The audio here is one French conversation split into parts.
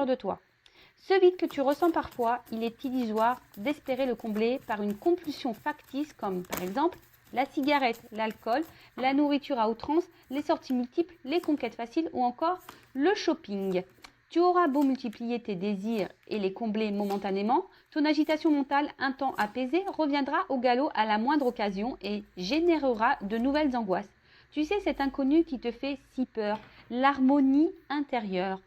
l'intérieur de toi. Ce vide que tu ressens parfois, il est illusoire d'espérer le combler par une compulsion factice comme par exemple la cigarette, l'alcool, la nourriture à outrance, les sorties multiples, les conquêtes faciles ou encore le shopping. Tu auras beau multiplier tes désirs et les combler momentanément, ton agitation mentale un temps apaisée reviendra au galop à la moindre occasion et générera de nouvelles angoisses. Tu sais, cet inconnu qui te fait si peur, l'harmonie intérieure.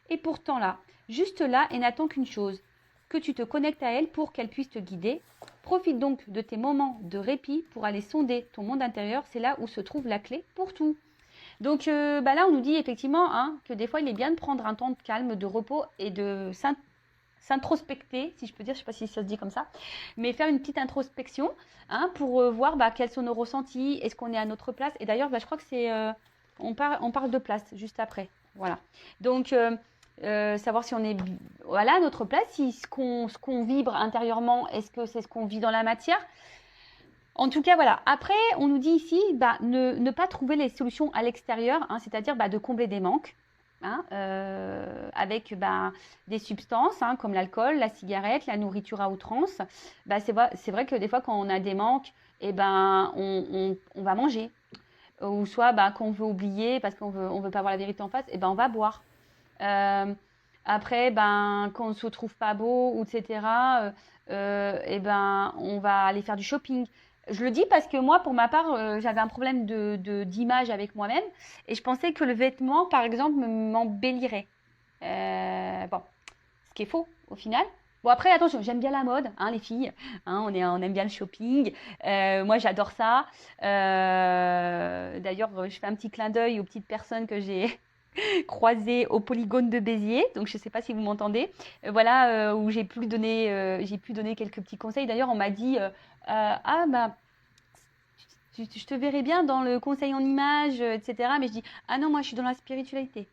Et pourtant là, juste là, et n'attend qu'une chose, que tu te connectes à elle pour qu'elle puisse te guider. Profite donc de tes moments de répit pour aller sonder ton monde intérieur, c'est là où se trouve la clé pour tout. Donc là, on nous dit effectivement que des fois, il est bien de prendre un temps de calme, de repos et de s'introspecter, si je peux dire, je ne sais pas si ça se dit comme ça, mais faire une petite introspection pour voir quels sont nos ressentis, est-ce qu'on est à notre place. Et d'ailleurs, je crois que c'est, on parle de place juste après. Voilà. Donc, savoir si on est à notre place, si ce qu'on vibre intérieurement, est-ce que c'est ce qu'on vit dans la matière. En tout cas, voilà. Après, on nous dit ici, ne pas trouver les solutions à l'extérieur, c'est-à-dire de combler des manques, avec des substances comme l'alcool, la cigarette, la nourriture à outrance. C'est vrai que des fois, quand on a des manques, on va manger. Ou soit quand on veut oublier parce qu'on veut pas voir la vérité en face, on va boire. Après, quand on ne se trouve pas beau, etc., on va aller faire du shopping. Je le dis parce que moi, pour ma part, j'avais un problème d'image avec moi-même et je pensais que le vêtement, par exemple, m'embellirait. Ce qui est faux au final. Bon, après, attention, j'aime bien la mode, les filles. On aime bien le shopping. Moi, j'adore ça. D'ailleurs, je fais un petit clin d'œil aux petites personnes que j'ai croisées au polygone de Béziers. Donc, je ne sais pas si vous m'entendez. Où j'ai pu donner quelques petits conseils. D'ailleurs, on m'a dit je te verrais bien dans le conseil en images, etc. Mais je dis, ah non, moi, je suis dans la spiritualité.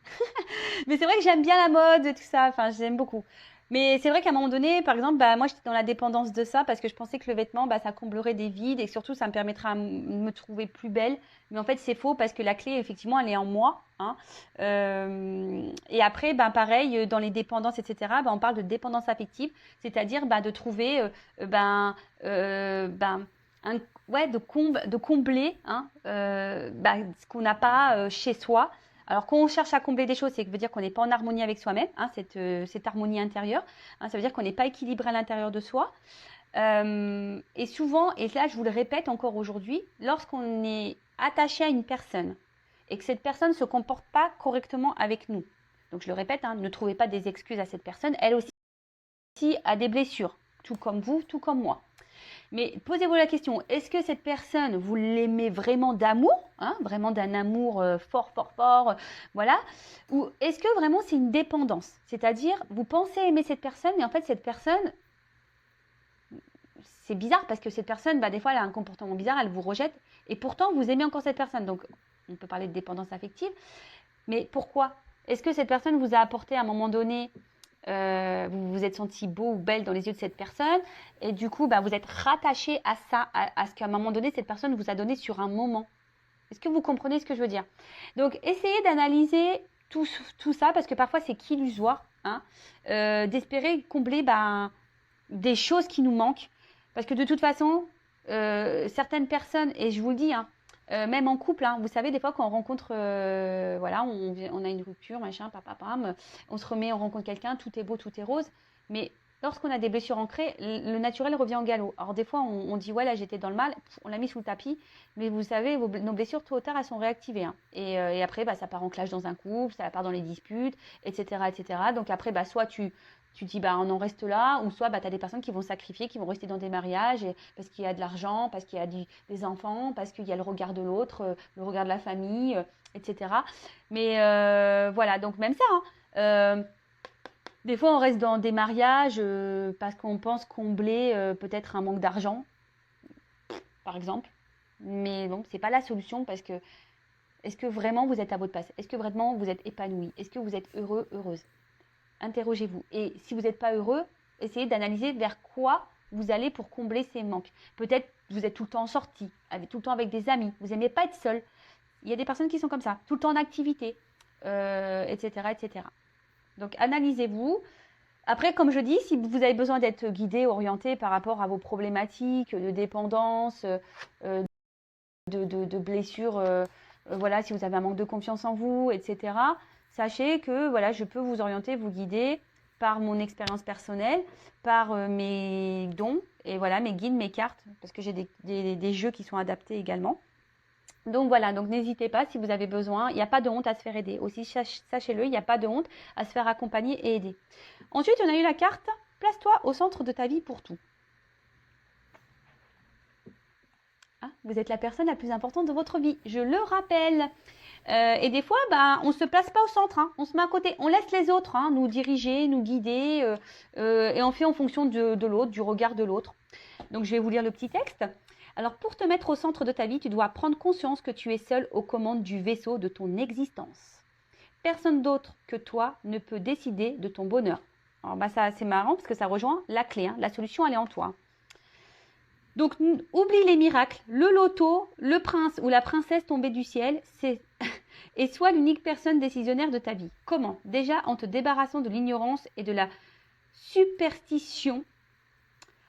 Mais c'est vrai que j'aime bien la mode, tout ça. Enfin, j'aime beaucoup. Mais c'est vrai qu'à un moment donné, par exemple, moi, j'étais dans la dépendance de ça parce que je pensais que le vêtement, ça comblerait des vides et surtout, ça me permettra de me trouver plus belle. Mais en fait, c'est faux parce que la clé, effectivement, elle est en moi. Et après, pareil, dans les dépendances, etc., on parle de dépendance affective, c'est-à-dire de trouver de combler ce qu'on n'a pas chez soi. Alors, quand on cherche à combler des choses, ça veut dire qu'on n'est pas en harmonie avec soi-même, cette harmonie intérieure. Ça veut dire qu'on n'est pas équilibré à l'intérieur de soi. Et souvent, et là, je vous le répète encore aujourd'hui, lorsqu'on est attaché à une personne et que cette personne ne se comporte pas correctement avec nous, donc je le répète, ne trouvez pas des excuses à cette personne, elle aussi a des blessures, tout comme vous, tout comme moi. Mais posez-vous la question, est-ce que cette personne, vous l'aimez vraiment d'amour, vraiment d'un amour fort, fort, fort, voilà, ou est-ce que vraiment c'est une dépendance? C'est-à-dire, vous pensez aimer cette personne, mais en fait, cette personne, c'est bizarre parce que cette personne, des fois, elle a un comportement bizarre, elle vous rejette, et pourtant, vous aimez encore cette personne. Donc, on peut parler de dépendance affective, mais pourquoi? Est-ce que cette personne vous a apporté à un moment donné vous vous êtes senti beau ou belle dans les yeux de cette personne et du coup vous êtes rattaché à ça, à ce qu'à un moment donné cette personne vous a donné sur un moment. Est-ce que vous comprenez ce que je veux dire? Donc essayez d'analyser tout ça parce que parfois c'est qu'illusoire d'espérer combler des choses qui nous manquent parce que de toute façon certaines personnes, et je vous le dis même en couple, vous savez, des fois quand on rencontre, on a une rupture, machin, papapam, on se remet, on rencontre quelqu'un, tout est beau, tout est rose, mais lorsqu'on a des blessures ancrées, le naturel revient au galop. Alors des fois, on dit, ouais, là j'étais dans le mal, on l'a mis sous le tapis, mais vous savez, nos blessures, tôt ou tard, elles sont réactivées. Et après, ça part en clash dans un couple, ça part dans les disputes, etc. etc. Donc après, soit tu dis, on en reste là, ou soit tu as des personnes qui vont sacrifier, qui vont rester dans des mariages parce qu'il y a de l'argent, parce qu'il y a des enfants, parce qu'il y a le regard de l'autre, le regard de la famille, etc. Mais voilà, donc même ça, des fois on reste dans des mariages parce qu'on pense combler peut-être un manque d'argent, par exemple. Mais bon, c'est pas la solution parce que est-ce que vraiment vous êtes à votre place? Est-ce que vraiment vous êtes épanoui? Est-ce que vous êtes heureux, heureuse? Interrogez-vous. Et si vous n'êtes pas heureux, essayez d'analyser vers quoi vous allez pour combler ces manques. Peut-être vous êtes tout le temps en sortie, tout le temps avec des amis. Vous n'aimez pas être seul. Il y a des personnes qui sont comme ça, tout le temps en activité, etc., etc. Donc, analysez-vous. Après, comme je dis, si vous avez besoin d'être guidé, orienté par rapport à vos problématiques de dépendance, de blessures, voilà, si vous avez un manque de confiance en vous, etc., sachez que voilà, je peux vous orienter, vous guider par mon expérience personnelle, par mes dons, et voilà, mes guides, mes cartes, parce que j'ai des jeux qui sont adaptés également. Donc voilà, donc n'hésitez pas si vous avez besoin. Il n'y a pas de honte à se faire aider. Aussi, sachez-le, il n'y a pas de honte à se faire accompagner et aider. Ensuite, on a eu la carte « Place-toi au centre de ta vie pour tout ». Ah, vous êtes la personne la plus importante de votre vie, je le rappelle. Et des fois, on ne se place pas au centre, hein. On se met à côté. On laisse les autres nous diriger, nous guider, et on fait en fonction de l'autre, du regard de l'autre. Donc, je vais vous lire le petit texte. Alors, pour te mettre au centre de ta vie, tu dois prendre conscience que tu es seul aux commandes du vaisseau de ton existence. Personne d'autre que toi ne peut décider de ton bonheur. Alors, ça, c'est marrant parce que ça rejoint la clé. La solution, elle est en toi. Donc, oublie les miracles, le loto, le prince ou la princesse tombée du ciel, et sois l'unique personne décisionnaire de ta vie. Comment? Déjà en te débarrassant de l'ignorance et de la superstition.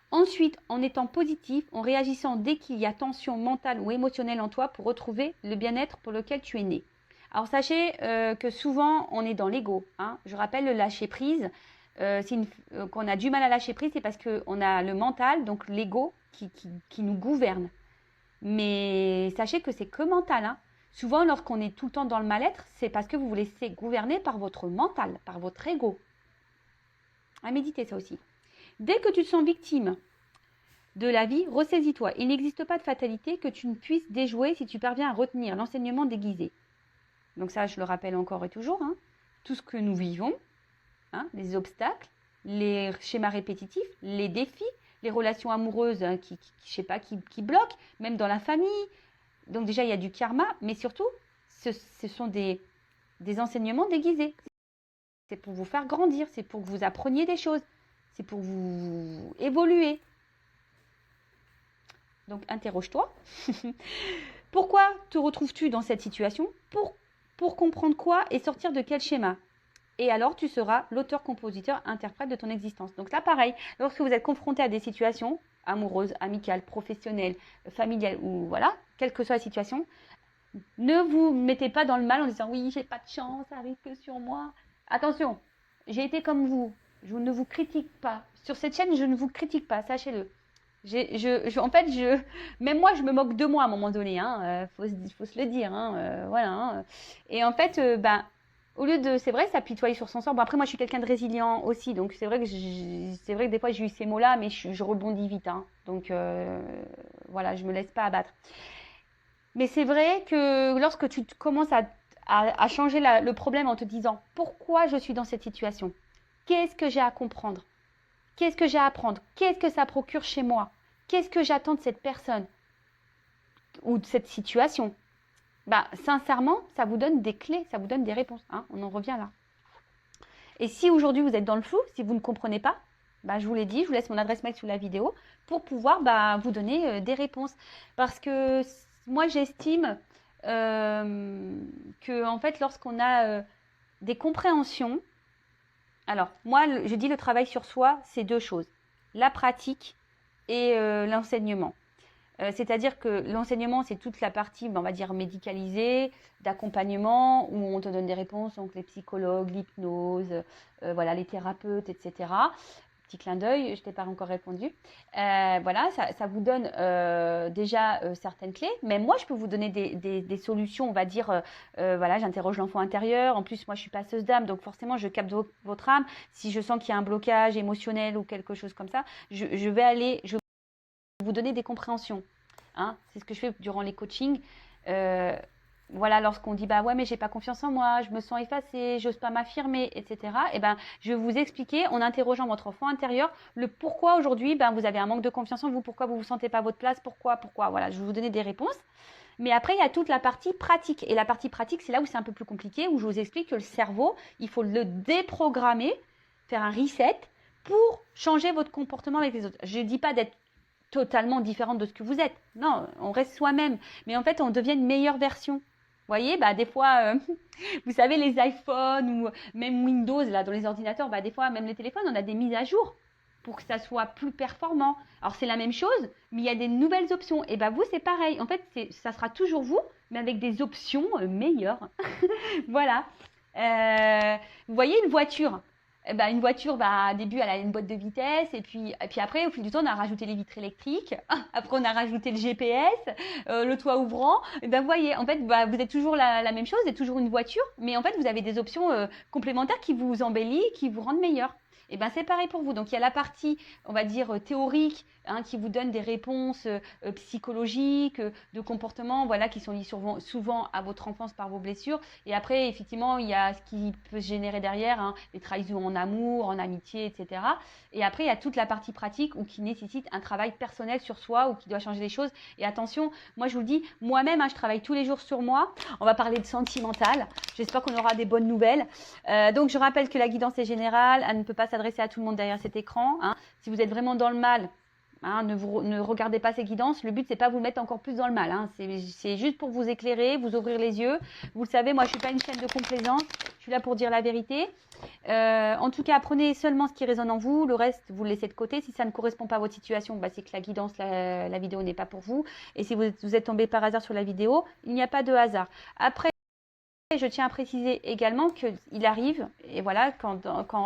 Ensuite, en étant positif, en réagissant dès qu'il y a tension mentale ou émotionnelle en toi pour retrouver le bien-être pour lequel tu es né. Alors, sachez que souvent, on est dans l'ego. Je rappelle le lâcher-prise. Qu'on a du mal à lâcher prise, c'est parce qu'on a le mental, donc l'ego, qui nous gouverne. Mais sachez que c'est que mental. Souvent, lorsqu'on est tout le temps dans le mal-être, c'est parce que vous vous laissez gouverner par votre mental, par votre ego. À méditer ça aussi. Dès que tu te sens victime de la vie, ressaisis-toi. Il n'existe pas de fatalité que tu ne puisses déjouer si tu parviens à retenir l'enseignement déguisé. Donc ça, je le rappelle encore et toujours. Tout ce que nous vivons, les obstacles, les schémas répétitifs, les défis, les relations amoureuses qui bloquent, même dans la famille. Donc déjà, il y a du karma, mais surtout, ce sont des enseignements déguisés. C'est pour vous faire grandir, c'est pour que vous appreniez des choses, c'est pour vous évoluer. Donc, interroge-toi. Pourquoi te retrouves-tu dans cette situation? Pour comprendre quoi et sortir de quel schéma? Et alors, tu seras l'auteur, compositeur, interprète de ton existence. Donc là, pareil, lorsque vous êtes confronté à des situations amoureuses, amicales, professionnelles, familiales, ou voilà, quelle que soit la situation, ne vous mettez pas dans le mal en disant « oui, j'ai pas de chance, ça arrive que sur moi ». Attention, j'ai été comme vous, je ne vous critique pas. Sur cette chaîne, je ne vous critique pas, sachez-le. Même moi, je me moque de moi à un moment donné, faut se le dire, voilà. Et en fait, au lieu de, c'est vrai, s'apitoyer sur son sort. Bon, après, moi, je suis quelqu'un de résilient aussi, donc c'est vrai que des fois, j'ai eu ces mots-là, mais je rebondis vite, donc voilà, je me laisse pas abattre. Mais c'est vrai que lorsque tu commences à changer le problème en te disant pourquoi je suis dans cette situation, qu'est-ce que j'ai à comprendre, qu'est-ce que j'ai à apprendre, qu'est-ce que ça procure chez moi, qu'est-ce que j'attends de cette personne ou de cette situation. Sincèrement, ça vous donne des clés, ça vous donne des réponses. On en revient là. Et si aujourd'hui vous êtes dans le flou, si vous ne comprenez pas, je vous l'ai dit, je vous laisse mon adresse mail sous la vidéo pour pouvoir vous donner des réponses. Parce que moi, j'estime que en fait, lorsqu'on a des compréhensions, alors moi, je dis le travail sur soi, c'est deux choses. La pratique et l'enseignement. C'est-à-dire que l'enseignement, c'est toute la partie, on va dire, médicalisée, d'accompagnement, où on te donne des réponses, donc les psychologues, l'hypnose, voilà, les thérapeutes, etc. Petit clin d'œil, je ne t'ai pas encore répondu. Voilà, ça vous donne déjà certaines clés, mais moi, je peux vous donner des solutions, on va dire, voilà, j'interroge l'enfant intérieur. En plus, moi, je suis passeuse d'âme, donc forcément, je capte votre âme. Si je sens qu'il y a un blocage émotionnel ou quelque chose comme ça, je vais vous donner des compréhensions. C'est ce que je fais durant les coachings. Voilà, lorsqu'on dit ouais, mais j'ai pas confiance en moi, je me sens effacée, j'ose pas m'affirmer, etc. Je vais vous expliquer en interrogeant votre enfant intérieur le pourquoi aujourd'hui vous avez un manque de confiance en vous, pourquoi vous vous sentez pas à votre place, pourquoi. Voilà, je vais vous donner des réponses. Mais après, il y a toute la partie pratique. Et la partie pratique, c'est là où c'est un peu plus compliqué, où je vous explique que le cerveau, il faut le déprogrammer, faire un reset pour changer votre comportement avec les autres. Je ne dis pas d'être totalement différente de ce que vous êtes. Non, on reste soi-même. Mais en fait, on devient une meilleure version. voyez, bah, des fois, vous savez, les iPhones ou même Windows, là, dans les ordinateurs, bah, des fois, même les téléphones, on a des mises à jour pour que ça soit plus performant. Alors, c'est la même chose, mais il y a des nouvelles options. Et bah, vous, c'est pareil. En fait, ça sera toujours vous, mais avec des options meilleures. Voilà. Vous voyez une voiture. Eh ben, une voiture, bah, au début, elle a une boîte de vitesse, et puis après, au fil du temps, on a rajouté les vitres électriques, après, on a rajouté le GPS, le toit ouvrant. Et ben, vous voyez, en fait, bah, vous êtes toujours la même chose, vous êtes toujours une voiture, mais en fait, vous avez des options complémentaires qui vous embellissent, qui vous rendent meilleur. Et ben, c'est pareil pour vous. Donc, il y a la partie, on va dire, théorique, hein, qui vous donne des réponses psychologiques, de comportements, voilà, qui sont liés souvent à votre enfance par vos blessures. Et après, effectivement, il y a ce qui peut se générer derrière, hein, les trahisons en amour, en amitié, etc. Et après, il y a toute la partie pratique ou qui nécessite un travail personnel sur soi ou qui doit changer les choses. Et attention, moi, je vous le dis, moi-même, hein, je travaille tous les jours sur moi. On va parler de sentimental. J'espère qu'on aura des bonnes nouvelles. Donc, je rappelle que la guidance est générale. Elle ne peut pas s'adresser à tout le monde derrière cet écran. Hein. Si vous êtes vraiment dans le mal, hein, ne regardez pas ces guidances. Le but, c'est pas vous mettre encore plus dans le mal. Hein. C'est juste pour vous éclairer, vous ouvrir les yeux. Vous le savez, moi, je suis pas une chaîne de complaisance. Je suis là pour dire la vérité. En tout cas, prenez seulement ce qui résonne en vous. Le reste, vous le laissez de côté. Si ça ne correspond pas à votre situation, bah, c'est que la guidance, la vidéo n'est pas pour vous. Et si vous êtes tombé par hasard sur la vidéo, il n'y a pas de hasard. Après, je tiens à préciser également qu'il arrive, et voilà, quand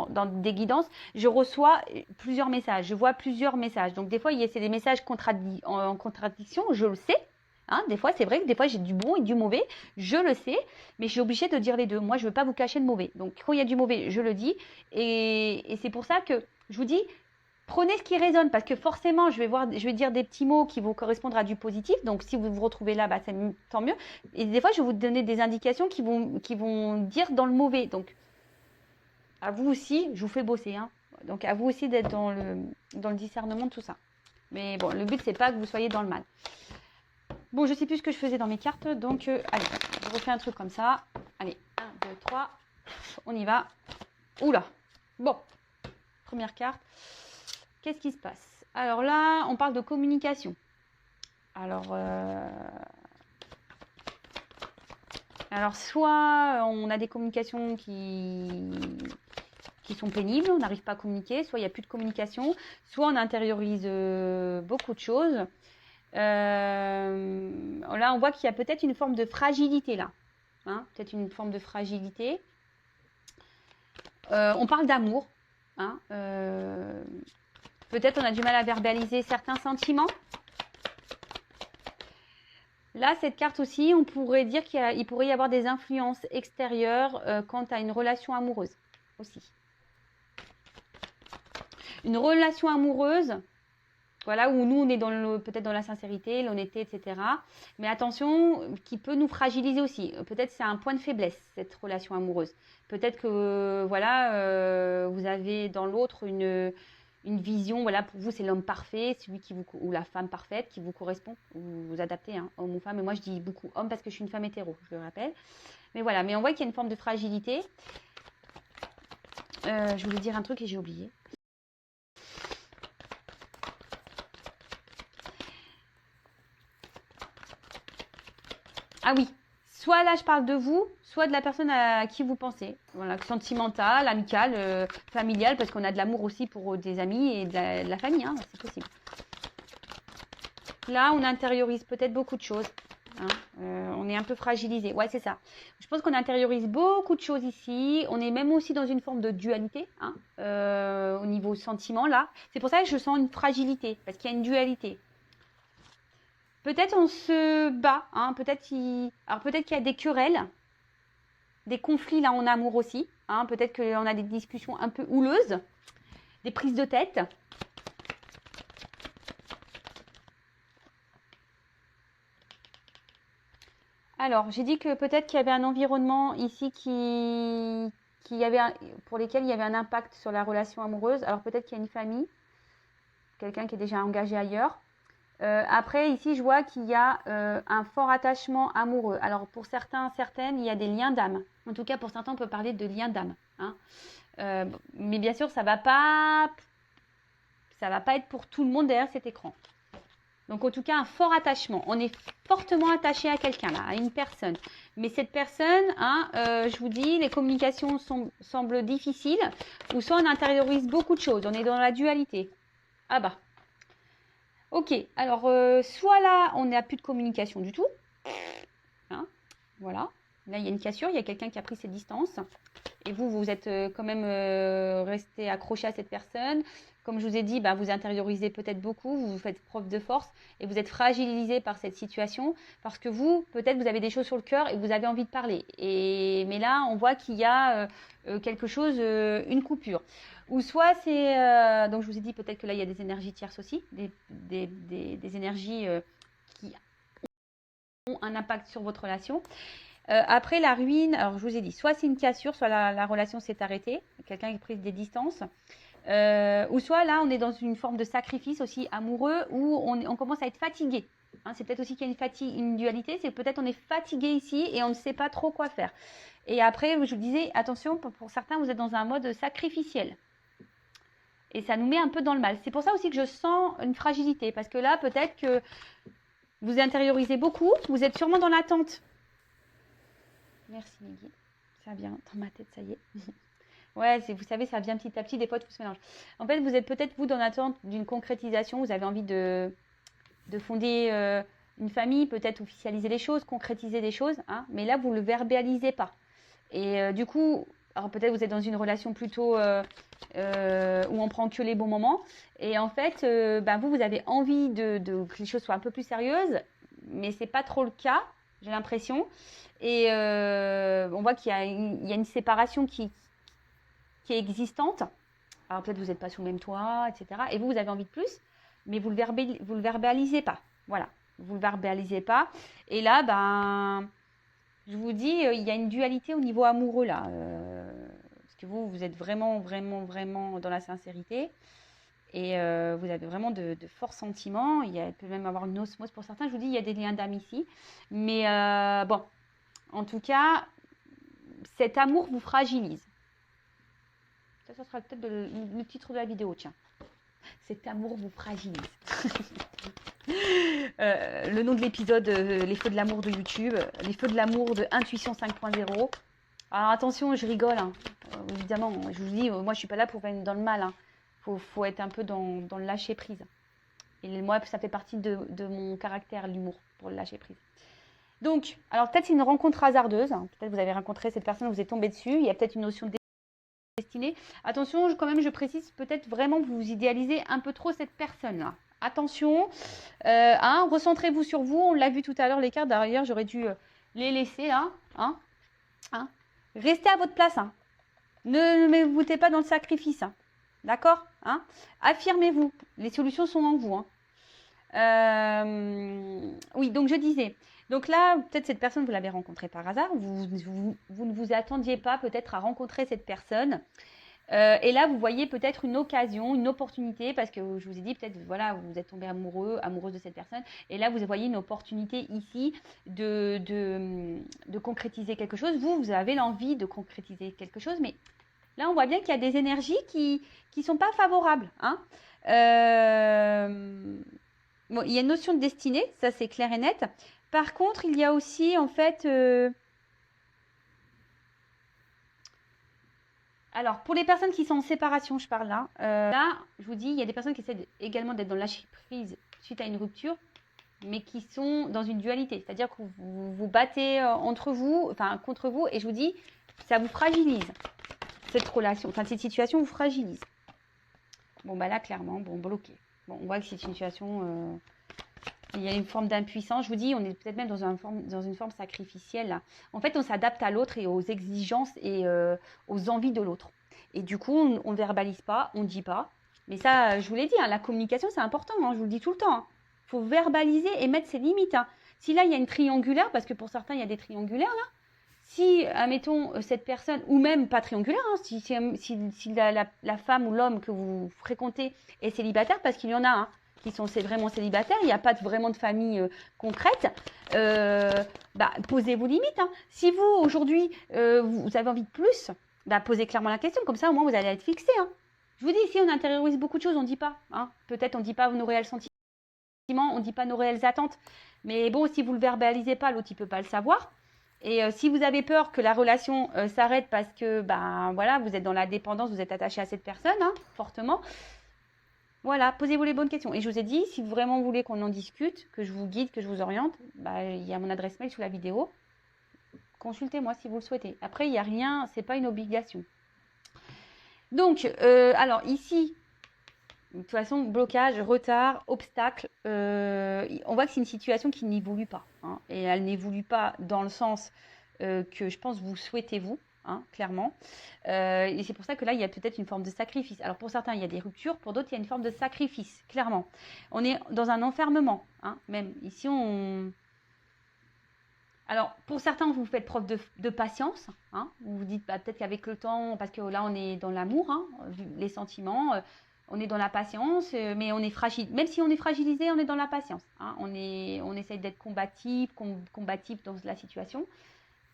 dans des guidances, je reçois plusieurs messages, je vois plusieurs messages. Donc des fois, c'est des messages en contradiction, je le sais. Hein, des fois, c'est vrai que des fois, j'ai du bon et du mauvais, je le sais, mais je suis obligée de dire les deux. Moi, je ne veux pas vous cacher le mauvais. Donc quand il y a du mauvais, je le dis. Et c'est pour ça que je vous dis, prenez ce qui résonne parce que forcément, je vais dire des petits mots qui vont correspondre à du positif. Donc, si vous vous retrouvez là, bah, tant mieux. Et des fois, je vais vous donner des indications qui vont dire dans le mauvais. Donc, à vous aussi, je vous fais bosser. Hein. Donc, à vous aussi d'être dans le discernement de tout ça. Mais bon, le but, c'est pas que vous soyez dans le mal. Bon, je sais plus ce que je faisais dans mes cartes. Donc, allez, je refais un truc comme ça. Allez, 1, 2, 3. On y va. Oula. Bon, première carte. Qu'est-ce qui se passe? Alors là, on parle de communication. Alors, soit on a des communications qui sont pénibles, on n'arrive pas à communiquer, soit il n'y a plus de communication, soit on intériorise beaucoup de choses. Là, on voit qu'il y a peut-être une forme de fragilité là. Hein, peut-être une forme de fragilité. On parle d'amour. Hein, peut-être on a du mal à verbaliser certains sentiments. Là, cette carte aussi, on pourrait dire qu'il pourrait y avoir des influences extérieures quant à une relation amoureuse aussi. Une relation amoureuse, voilà, où nous, on est peut-être dans la sincérité, l'honnêteté, etc. Mais attention, qui peut nous fragiliser aussi. Peut-être c'est un point de faiblesse, cette relation amoureuse. Peut-être que, voilà, vous avez dans l'autre une vision, voilà, pour vous, c'est l'homme parfait, celui ou la femme parfaite qui vous correspond. Vous adaptez, hein, homme ou femme. Et moi, je dis beaucoup homme parce que je suis une femme hétéro, je le rappelle. Mais voilà, mais on voit qu'il y a une forme de fragilité. Je voulais dire un truc et j'ai oublié. Ah oui, soit là je parle de vous, soit de la personne à qui vous pensez. Voilà, sentimentale, amicale, familiale, parce qu'on a de l'amour aussi pour des amis et de la famille, hein, c'est possible. Là, on intériorise peut-être beaucoup de choses. Hein, on est un peu fragilisé. Ouais, c'est ça. Je pense qu'on intériorise beaucoup de choses ici. On est même aussi dans une forme de dualité, hein, au niveau sentiment, là. C'est pour ça que je sens une fragilité, parce qu'il y a une dualité. Peut-être on se bat, hein, peut-être qu'il y a des querelles, des conflits là en amour aussi, hein, peut-être qu'on a des discussions un peu houleuses, des prises de tête. Alors, j'ai dit que peut-être qu'il y avait un environnement ici pour lesquels il y avait un impact sur la relation amoureuse. Alors peut-être qu'il y a une famille, quelqu'un qui est déjà engagé ailleurs. Après, ici, je vois qu'il y a un fort attachement amoureux. Alors, pour certaines, il y a des liens d'âme. En tout cas, pour certains, on peut parler de liens d'âme. Hein. Mais bien sûr, ça va pas être pour tout le monde derrière cet écran. Donc, en tout cas, un fort attachement. On est fortement attaché à quelqu'un, là, à une personne. Mais cette personne, je vous dis, les communications semblent difficiles, ou soit on intériorise beaucoup de choses. On est dans la dualité. Ah bah. Ok, alors, soit là, on n'a plus de communication du tout. Voilà. Là, il y a une cassure, il y a quelqu'un qui a pris ses distances. Et vous êtes quand même resté accroché à cette personne. Comme je vous ai dit, vous intériorisez peut-être beaucoup, vous faites preuve de force et vous êtes fragilisé par cette situation parce que peut-être vous avez des choses sur le cœur et vous avez envie de parler. Mais là, on voit qu'il y a quelque chose, une coupure. Ou soit c'est, donc je vous ai dit peut-être que là, il y a des énergies tierces aussi, des énergies qui ont un impact sur votre relation. Après la ruine, alors je vous ai dit, soit c'est une cassure, soit la relation s'est arrêtée, quelqu'un qui a pris des distances, ou soit là on est dans une forme de sacrifice aussi amoureux où on commence à être fatigué. C'est peut-être aussi qu'il y a une dualité, c'est peut-être on est fatigué ici et on ne sait pas trop quoi faire. Et après, je vous disais, attention, pour certains, vous êtes dans un mode sacrificiel. Et ça nous met un peu dans le mal. C'est pour ça aussi que je sens une fragilité, parce que là, peut-être que vous intériorisez beaucoup, vous êtes sûrement dans l'attente. Merci Nigui. Ça vient dans ma tête, ça y est. Ouais, vous savez, ça vient petit à petit, des fois tout se mélange. En fait, vous êtes peut-être, vous, dans l'attente d'une concrétisation, vous avez envie de fonder une famille, peut-être officialiser les choses, concrétiser des choses, mais là, vous ne le verbalisez pas. Et du coup, alors peut-être vous êtes dans une relation plutôt où on prend que les bons moments. Et en fait, vous avez envie que les choses soient un peu plus sérieuses, mais ce n'est pas trop le cas, j'ai l'impression. Et on voit qu'il y a une séparation qui est existante. Alors peut-être vous n'êtes pas sous le même toit, etc. Et vous avez envie de plus, mais vous le verbalisez pas. Voilà, vous le verbalisez pas. Et là, je vous dis, il y a une dualité au niveau amoureux là. Parce que vous êtes vraiment, vraiment, vraiment dans la sincérité. Et vous avez vraiment de forts sentiments. Il peut même avoir une osmose pour certains. Je vous dis, il y a des liens d'âme ici. Mais bon, en tout cas, cet amour vous fragilise. Ça sera peut-être le titre de la vidéo, tiens. Cet amour vous fragilise. Le nom de l'épisode, les feux de l'amour de YouTube, les feux de l'amour de Intuition 5.0. Alors attention, je rigole, évidemment, je vous dis, moi je ne suis pas là pour être dans le mal. Faut être un peu dans le lâcher prise. Et moi, ça fait partie de mon caractère, l'humour, pour le lâcher prise. Donc, alors peut-être c'est une rencontre hasardeuse. Peut-être vous avez rencontré cette personne, vous êtes tombé dessus. Il y a peut-être une notion de destinée. Attention, quand même, je précise, peut-être vraiment vous idéalisez un peu trop cette personne-là. Attention, recentrez-vous sur vous. On l'a vu tout à l'heure, les cartes. D'ailleurs, j'aurais dû les laisser là. Restez à votre place. Ne vous mettez pas dans le sacrifice. D'accord, affirmez-vous. Les solutions sont en vous. Oui, donc je disais. Donc là, peut-être cette personne, vous l'avez rencontrée par hasard. Vous ne vous attendiez pas peut-être à rencontrer cette personne. Et là, vous voyez peut-être une occasion, une opportunité, parce que je vous ai dit, peut-être, voilà, vous êtes tombé amoureuse de cette personne. Et là, vous voyez une opportunité ici de concrétiser quelque chose. Vous avez l'envie de concrétiser quelque chose, mais là, on voit bien qu'il y a des énergies qui ne sont pas favorables. Bon, il y a une notion de destinée, ça c'est clair et net. Par contre, il y a aussi, en fait... Alors, pour les personnes qui sont en séparation, je parle là. Là, je vous dis, il y a des personnes qui essaient également d'être dans le lâcher prise suite à une rupture, mais qui sont dans une dualité. C'est-à-dire que vous vous battez contre vous, et je vous dis, ça vous fragilise. Cette relation, cette situation vous fragilise. Bon, là, clairement, bloqué. Bon, on voit que c'est une situation... il y a une forme d'impuissance. Je vous dis, on est peut-être même dans une forme sacrificielle. Là. En fait, on s'adapte à l'autre et aux exigences et aux envies de l'autre. Et du coup, on ne verbalise pas, on ne dit pas. Mais ça, je vous l'ai dit, la communication, c'est important. Je vous le dis tout le temps. Il faut verbaliser et mettre ses limites. Si là, il y a une triangulaire, parce que pour certains, il y a des triangulaires, là. Si, admettons, cette personne, ou même pas triangulaire, si la femme ou l'homme que vous fréquentez est célibataire, parce qu'il y en a qui sont vraiment célibataires, il n'y a pas vraiment de famille concrète, posez vos limites. Si vous, aujourd'hui, vous avez envie de plus, posez clairement la question, comme ça, au moins, vous allez être fixé. Je vous dis, ici, on intériorise beaucoup de choses, on ne dit pas. Peut-être on ne dit pas nos réels sentiments. on ne dit pas nos réelles attentes. Mais bon, si vous ne le verbalisez pas, l'autre, il ne peut pas le savoir. Et si vous avez peur que la relation s'arrête parce que ben, voilà, vous êtes dans la dépendance, vous êtes attaché à cette personne, hein, fortement, voilà, posez-vous les bonnes questions. Et je vous ai dit, si vous vraiment voulez qu'on en discute, que je vous guide, que je vous oriente, bah, il y a mon adresse mail sous la vidéo. Consultez-moi si vous le souhaitez. Après, il n'y a rien, ce n'est pas une obligation. Donc, alors ici, de toute façon, blocage, retard, obstacle, on voit que c'est une situation qui n'évolue pas. Hein, et elle n'évolue pas dans le sens que je pense vous souhaitez vous, hein, clairement. Et c'est pour ça que là, il y a peut-être une forme de sacrifice. Alors pour certains, il y a des ruptures, pour d'autres, il y a une forme de sacrifice, clairement. On est dans un enfermement, hein, même. Ici, on... Alors, pour certains, vous faites preuve de patience. Hein, vous vous dites bah, peut-être qu'avec le temps, parce que là, on est dans l'amour, hein, les sentiments, on est dans la patience, mais on est fragile. Même si on est fragilisé, on est dans la patience. Hein, on essaye d'être combatif dans la situation.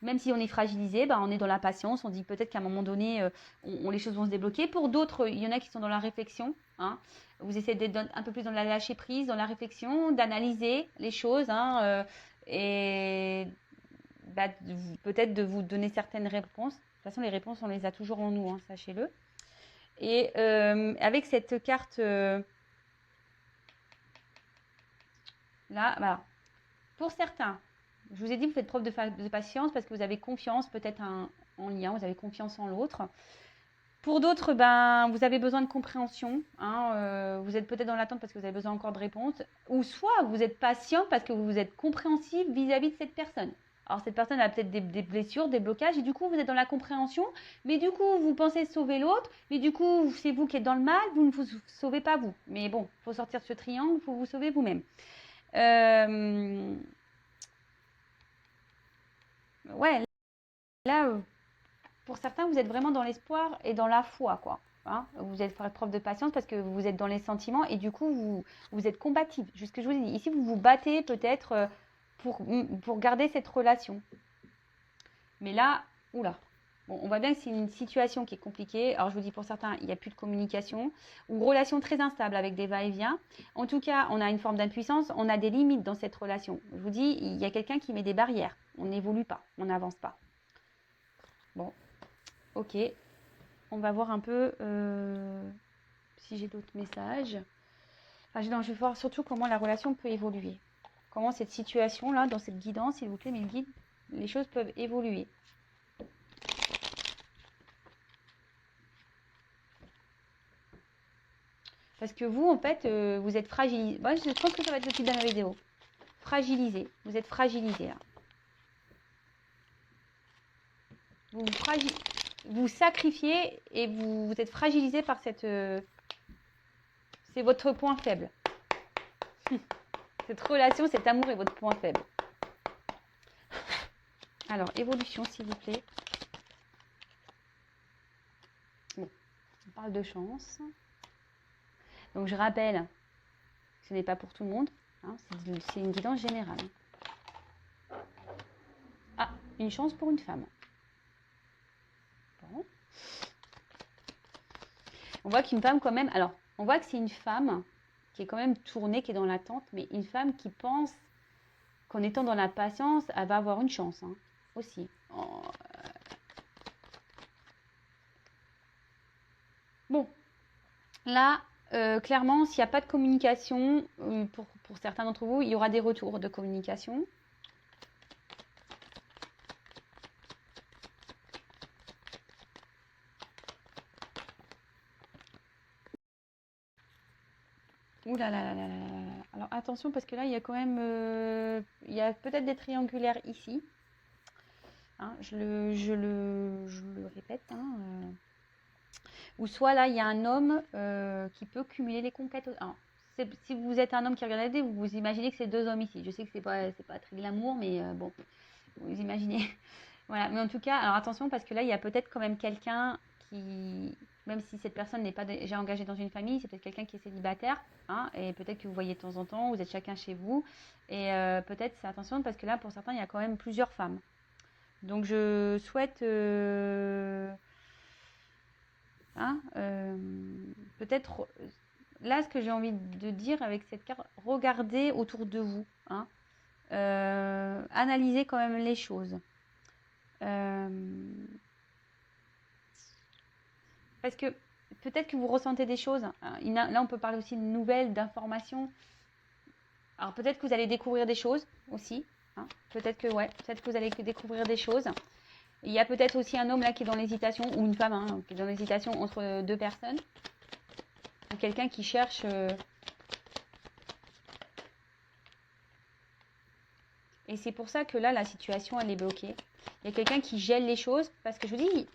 Même si on est fragilisé, bah, on est dans la patience. On dit peut-être qu'à un moment donné, les choses vont se débloquer. Pour d'autres, il y en a qui sont dans la réflexion. Hein. Vous essayez d'être un peu plus dans la lâcher prise, dans la réflexion, d'analyser les choses. Hein, et bah, peut-être de vous donner certaines réponses. De toute façon, les réponses, on les a toujours en nous, hein, sachez-le. Et avec cette carte là, voilà. Pour certains, je vous ai dit, vous faites preuve de patience parce que vous avez confiance peut-être en lien, vous avez confiance en l'autre. Pour d'autres, ben, vous avez besoin de compréhension. Hein, vous êtes peut-être dans l'attente parce que vous avez besoin encore de réponses. Ou soit vous êtes patient parce que vous êtes compréhensif vis-à-vis de cette personne. Alors cette personne a peut-être des blessures, des blocages, et du coup vous êtes dans la compréhension, mais du coup vous pensez sauver l'autre, mais du coup c'est vous qui êtes dans le mal, vous ne vous sauvez pas vous. Mais bon, il faut sortir de ce triangle, il faut vous sauver vous-même. Ouais, là, pour certains, vous êtes vraiment dans l'espoir et dans la foi, quoi. Hein, vous êtes faire preuve de patience parce que vous êtes dans les sentiments et du coup, vous êtes combatif. Juste ce que je vous ai dit. Ici, vous vous battez peut-être pour garder cette relation. Mais là, oula. Bon, on voit bien que c'est une situation qui est compliquée. Alors, je vous dis, pour certains, il n'y a plus de communication ou relation très instable avec des va-et-vient. En tout cas, on a une forme d'impuissance. On a des limites dans cette relation. Je vous dis, il y a quelqu'un qui met des barrières. On n'évolue pas. On n'avance pas. Bon, ok. On va voir un peu si j'ai d'autres messages. Enfin, je vais voir surtout comment la relation peut évoluer. Comment cette situation-là, dans cette guidance, s'il vous plaît, mes guides, les choses peuvent évoluer. Parce que vous, en fait, vous êtes fragilisé. Moi, je pense que ça va être le titre de ma vidéo. Fragilisé. Vous êtes fragilisé, là. Vous sacrifiez et vous êtes fragilisé par cette... c'est votre point faible. Cette relation, cet amour est votre point faible. Alors, évolution, s'il vous plaît. Bon, on parle de chance. Donc, je rappelle, ce n'est pas pour tout le monde. Hein, c'est une guidance générale. Ah, une chance pour une femme. Bon. On voit qu'une femme quand même... Alors, on voit que c'est une femme qui est quand même tournée, qui est dans l'attente, mais une femme qui pense qu'en étant dans la patience, elle va avoir une chance, hein, aussi. Bon, là, clairement, s'il n'y a pas de communication, pour certains d'entre vous, il y aura des retours de communication. Ouh là là là là là là. Alors attention parce que là il y a quand même il y a peut-être des triangulaires ici. Hein, je le répète. Hein, ou soit là il y a un homme qui peut cumuler les conquêtes. Alors, si vous êtes un homme qui regarde la vidéo, vous imaginez que c'est deux hommes ici. Je sais que c'est pas très glamour, mais bon, vous imaginez. Voilà, mais en tout cas, alors attention parce que là il y a peut-être quand même quelqu'un qui, même si cette personne n'est pas déjà engagée dans une famille, c'est peut-être quelqu'un qui est célibataire, hein, et peut-être que vous voyez de temps en temps, vous êtes chacun chez vous, et peut-être, c'est attention, parce que là, pour certains, il y a quand même plusieurs femmes. Donc, je souhaite, hein, peut-être, là, ce que j'ai envie de dire avec cette carte, regardez autour de vous. Hein. Analysez quand même les choses. Parce que peut-être que vous ressentez des choses. Là, on peut parler aussi de nouvelles, d'informations. Alors peut-être que vous allez découvrir des choses aussi. Hein. Peut-être que vous allez découvrir des choses. Il y a peut-être aussi un homme là qui est dans l'hésitation, ou une femme hein, qui est dans l'hésitation entre deux personnes. Ou quelqu'un qui cherche... Et c'est pour ça que là, la situation, elle est bloquée. Il y a quelqu'un qui gèle les choses, parce que je vous dis,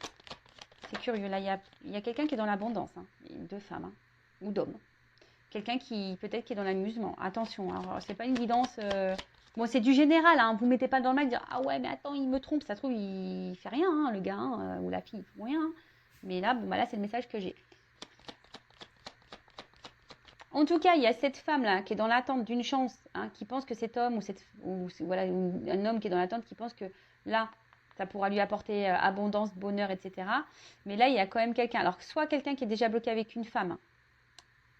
c'est curieux, là, il y a quelqu'un qui est dans l'abondance, hein, de femmes, hein, ou d'hommes. Quelqu'un qui, peut-être, qui est dans l'amusement. Attention, alors, c'est pas une guidance... Bon, c'est du général, hein, vous mettez pas dans le mal, dire, ah ouais, mais attends, il me trompe, ça se trouve, il fait rien, hein, le gars, hein, ou la fille, ils font rien. Hein. Mais là, bon, bah là, c'est le message que j'ai. En tout cas, il y a cette femme-là qui est dans l'attente d'une chance, hein, qui pense que cet homme voilà, un homme qui est dans l'attente qui pense que là, ça pourra lui apporter abondance, bonheur, etc. Mais là, il y a quand même quelqu'un. Alors, soit quelqu'un qui est déjà bloqué avec une femme,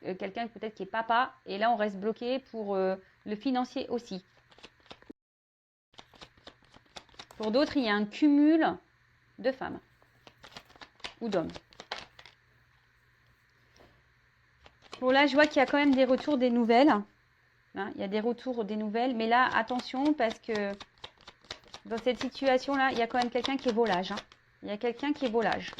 quelqu'un peut-être qui est papa, et là, on reste bloqué pour le financier aussi. Pour d'autres, il y a un cumul de femmes ou d'hommes. Bon, là, je vois qu'il y a quand même des retours, des nouvelles. Hein, il y a des retours, des nouvelles. Mais là, attention, parce que dans cette situation-là, il y a quand même quelqu'un qui est volage. Hein. Il y a quelqu'un qui est volage.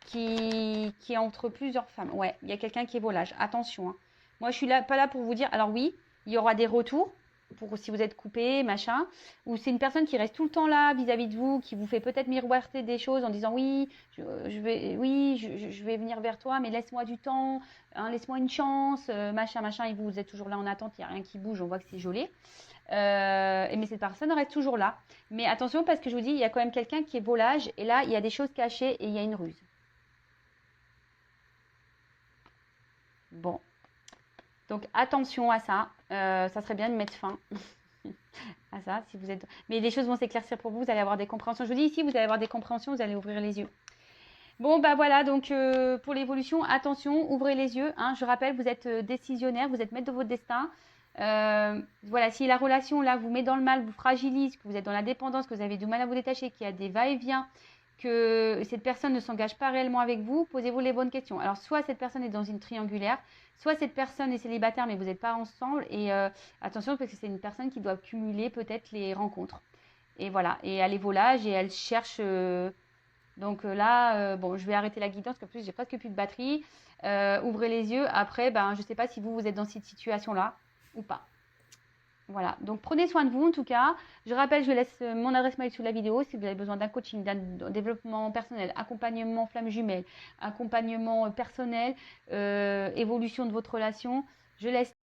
Qui est entre plusieurs femmes. Ouais, il y a quelqu'un qui est volage. Attention. Hein. Moi, je suis là, pas là pour vous dire... Alors oui, il y aura des retours. Pour si vous êtes coupé, machin, ou c'est une personne qui reste tout le temps là vis-à-vis de vous, qui vous fait peut-être miroiter des choses en disant oui, je vais venir vers toi, mais laisse-moi du temps, hein, laisse-moi une chance, machin, machin, et vous êtes toujours là en attente, il n'y a rien qui bouge, on voit que c'est gelé. Mais cette personne reste toujours là. Mais attention parce que je vous dis, il y a quand même quelqu'un qui est volage, et là, il y a des choses cachées et il y a une ruse. Bon. Donc attention à ça, ça serait bien de mettre fin à ça si vous êtes. Mais les choses vont s'éclaircir pour vous, vous allez avoir des compréhensions. Je vous dis ici, vous allez avoir des compréhensions, vous allez ouvrir les yeux. Bon bah voilà, donc pour l'évolution, attention, ouvrez les yeux. Hein. Je rappelle, vous êtes décisionnaire, vous êtes maître de votre destin. Voilà, si la relation là vous met dans le mal, vous fragilise, que vous êtes dans la dépendance, que vous avez du mal à vous détacher, qu'il y a des va-et-vient, que cette personne ne s'engage pas réellement avec vous, posez-vous les bonnes questions. Alors, soit cette personne est dans une triangulaire, soit cette personne est célibataire, mais vous n'êtes pas ensemble. Et attention, parce que c'est une personne qui doit cumuler peut-être les rencontres. Et voilà, et elle est volage et elle cherche... donc là, bon, je vais arrêter la guidance, parce que plus j'ai presque plus de batterie. Ouvrez les yeux. Après, ben, je ne sais pas si vous êtes dans cette situation-là ou pas. Voilà, donc prenez soin de vous en tout cas. Je rappelle, je laisse mon adresse mail sous la vidéo si vous avez besoin d'un coaching, d'un développement personnel, accompagnement flamme jumelle, accompagnement personnel, évolution de votre relation. Je laisse